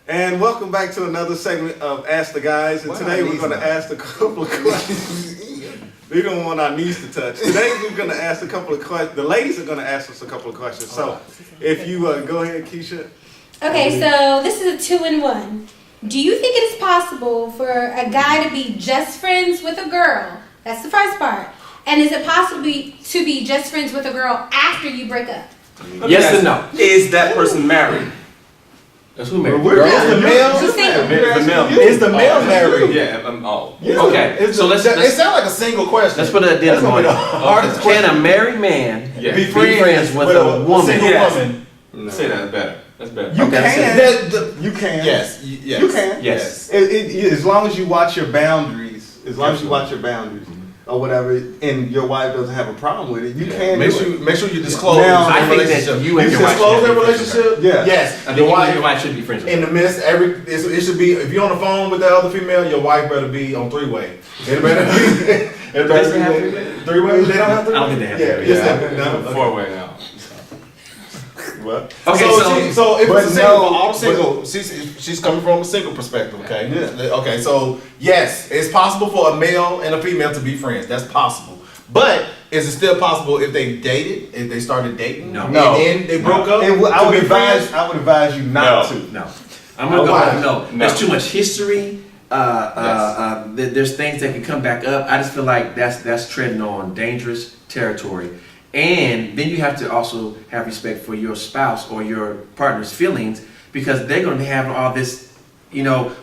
And welcome back to another segment of Ask the Guys. And today we're going to ask a couple of questions. We don't want our knees to touch. Today we're going to ask a couple of questions. The ladies are going to ask us a couple of questions. So if you go ahead, Keisha. Okay, so this is a 2-in-1. Do you think it is possible for a guy to be just friends with a girl? That's the first part. And is it possible to be just friends with a girl after you break up? Yes and no. Is that person married? That's who married. Is the male? She's single. The male. Is the male married? Yeah. Okay, so let's It sounds like a single question. put an addendum on it. Hardest Can a married man Yeah. be friends with a woman? single Yes. woman? Say that better. That's better. You Okay, can. You can. Yes. Yes. You can. Yes. As long as you watch your boundaries, or whatever, and your wife doesn't have a problem with it, you can. Make do it. sure you disclose. Now, I think that relationship. you and your wife disclose should that be friends with relationship. her. Yeah. Yes. I think Your you and wife your wife should be friends with in her. the midst. It should be if you're on the phone with the other female, your wife better be on three-way. It better be. It better be three-way. They don't have three-way. I don't think they have Yeah. three-way. Yes, they- no. 4-way now. What? Okay, so if but it's a single, no, all single, she's coming from a single perspective, okay? Yeah. Okay, so yes, it's possible for a male and a female to be friends. That's possible. But is it still possible if they dated, if they started dating, No. and then they broke up? I would to be friends? advise you not No. to. No. I'm gonna go Why? with no. No. There's too much history. There's things that can come back up. I just feel like that's treading on dangerous territory. And then you have to also have respect for your spouse or your partner's feelings, because they're going to have all this,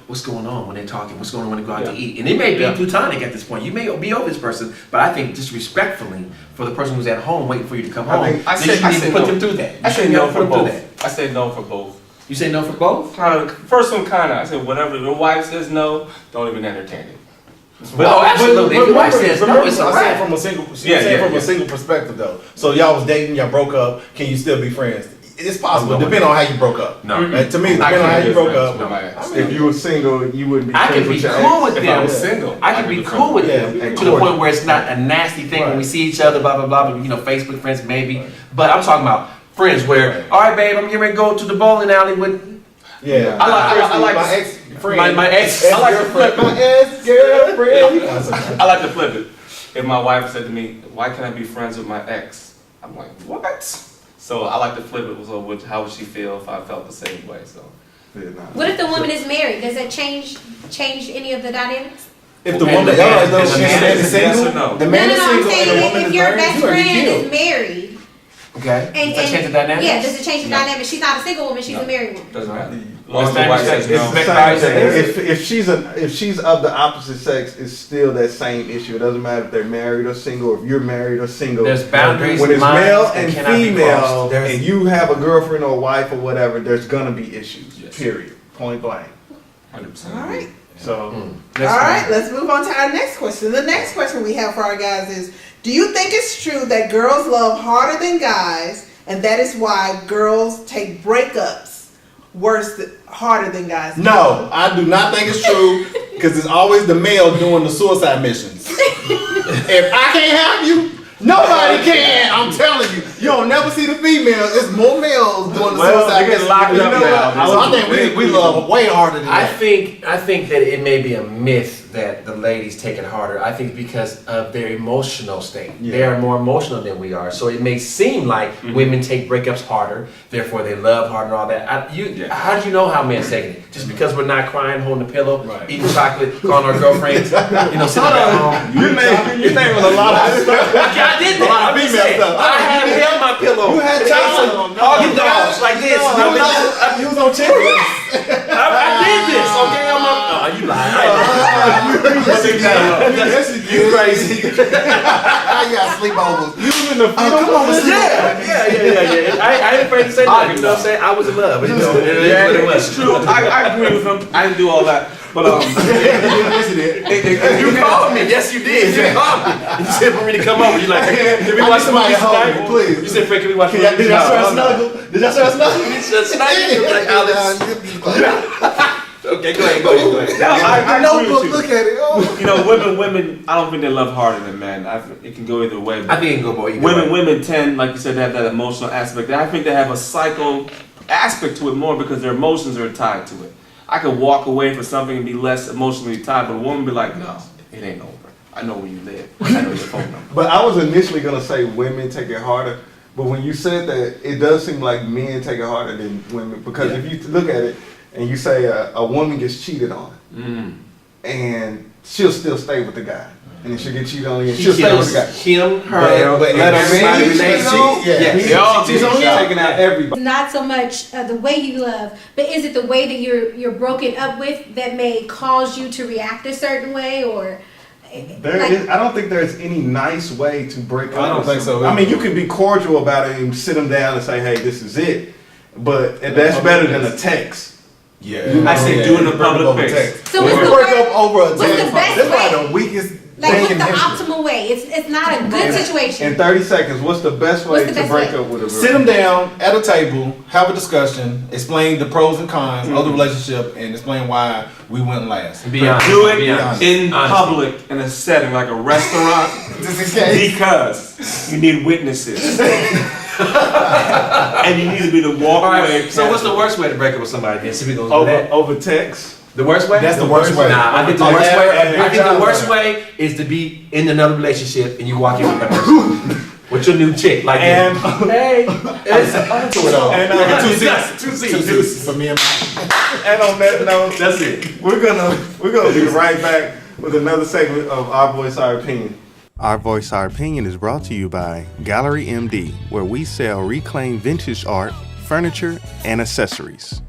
what's going on when they're talking, what's going on when they go out to eat. And it may be plutonic at this point. You may be over this person, but I think just respectfully for the person who's at home waiting for you to come home, I then say- you I need say to put no. them through that. I say no for Put them through both. I say no for both. You say no for both? First one, I said whatever your wife says no, don't even entertain it. Oh, absolutely. If your wife says no, it's I'm all saying right. from a single, Yeah. a single perspective though. So y'all was dating, y'all broke up. Can you still be friends? It's possible, depending on how you broke up. No. To me, depending on how you broke up. If you were single, you wouldn't be I friends can be with your cool with ex. If I them. was single, I can be cool with them Yeah, to the point where it's not a nasty thing when we see each other, blah blah blah. Facebook friends maybe, but I'm talking about friends where, all right, babe, I'm getting ready to go to the bowling alley with. Yeah, I like my ex friend. My ex. I like to flip My it. ex girlfriend. I like to flip it. If my wife said to me, "Why can't I be friends with my ex?" I'm like, "What?" So I like to flip it. So how would she feel if I felt the same way? So What if the woman is married? Does that change any of the dynamics? If the And woman, the man- though, and the she's man is single, yes or no? the man is I'm single and the saying woman if is your married, best you gotta be friend killed. is married. Okay. Does that change the dynamic? Yeah, does it change the No. dynamic? She's not a single woman, she's a married woman. doesn't matter. As Well, long as the wife says It's no. the same thing. If she's of the opposite sex, it's still that same issue. It doesn't matter if they're married or single, if you're married or single. There's boundaries, When it's lines male that and cannot be female, crossed. and you have a girlfriend or a wife or whatever, there's gonna be issues. Yes. Period. Point blank. 100%. All right. So All right, let's move on to our next question. The next question we have for our guys is, do you think it's true that girls love harder than guys, and that is why girls take breakups harder than guys? No, I do not think it's true because it's always the male doing the suicide missions. If I can't have you, nobody can. I'm telling you, you don't never see the females. It's more males doing the suicide they get missions. locked up now. So I think we love way harder than I that. think that it may be a myth that the ladies take it harder. I think because of their emotional state. They are more emotional than we are. So it may seem like women take breakups harder, therefore they love harder and all that. How do you know how men's taking it? Just because we're not crying, holding the pillow, eating chocolate, calling our girlfriends, sitting at home. You name a lot of stuff. I did that. A lot of I'm just female saying, stuff. I have held my pillow. You had chocolate. Hogging dogs like this. You was on chicken. I did this. Okay, on my. Oh, you lying. You crazy. You got sleepovers. You was in the come on, Yeah. I ain't afraid to say nothing. You know what I'm saying? I was in love. It It's true. I agree with him. I didn't do all that. But You called me. Yes, you did. You called me. You said for me to come over. You like, can we watch somebody somebody hold tonight? me, please. You said, Fred, can we watch Did y'all start snuggle? Did y'all start snuggle? You said, snuggle. Like, Alex. Okay, go ahead. I agree with you. Look at it. Oh. Women. I don't think they love harder than men. It can go either way. I think it can go both. Women tend, like you said, to have that emotional aspect. I think they have a psycho aspect to it more because their emotions are tied to it. I could walk away from something and be less emotionally tied, but a woman be like, no, it ain't over. I know where you live. I know your phone number. But I was initially gonna say women take it harder, but when you said that, it does seem like men take it harder than women, because if you look at it and you say a woman gets cheated on, and she'll still stay with the guy, and then she'll get cheated on again, she'll stay with the guy. Him, her, But Let a man everybody cheat relates. on, Yeah. she's only taking out everybody. Not so much the way you love, but is it the way that you're broken up with that may cause you to react a certain way, or I don't think there's any nice way to break up. I don't with think so somebody. I mean, either. you can be cordial about it and sit them down and say, "Hey, this is it," but that's better than a text. Yeah. I say do it in a public over place. text. So what's If the you break word- up over a what's the text, best that's probably way? the weakest like thing what's in the history. optimal way? It's not a good situation. In 30 seconds, what's the best way What's the to best break way? up with a girl? Sit them down at a table, have a discussion, explain the pros and cons of the relationship, and explain why we went last. Be honest. Do it Be honest. in Honesty. public in a setting like a restaurant Just in case. because you need witnesses. And you need to be the walk All away. right. So what's the worst way to break up with somebody? Then see we goes with over that. over text. The worst way? That's the worst way. Nah, I think the Like, worst way. I think the job, worst man. way is to be in another relationship and you walk in with that person, with your new chick, like And hey, it's Two it all. and, two seats, two Two seats. deuces for me and my. and on that note, That's it. we're gonna be right back with another segment of Our Voice, Our Opinion. Our Voice, Our Opinion is brought to you by Gallery MD, where we sell reclaimed vintage art, furniture, and accessories.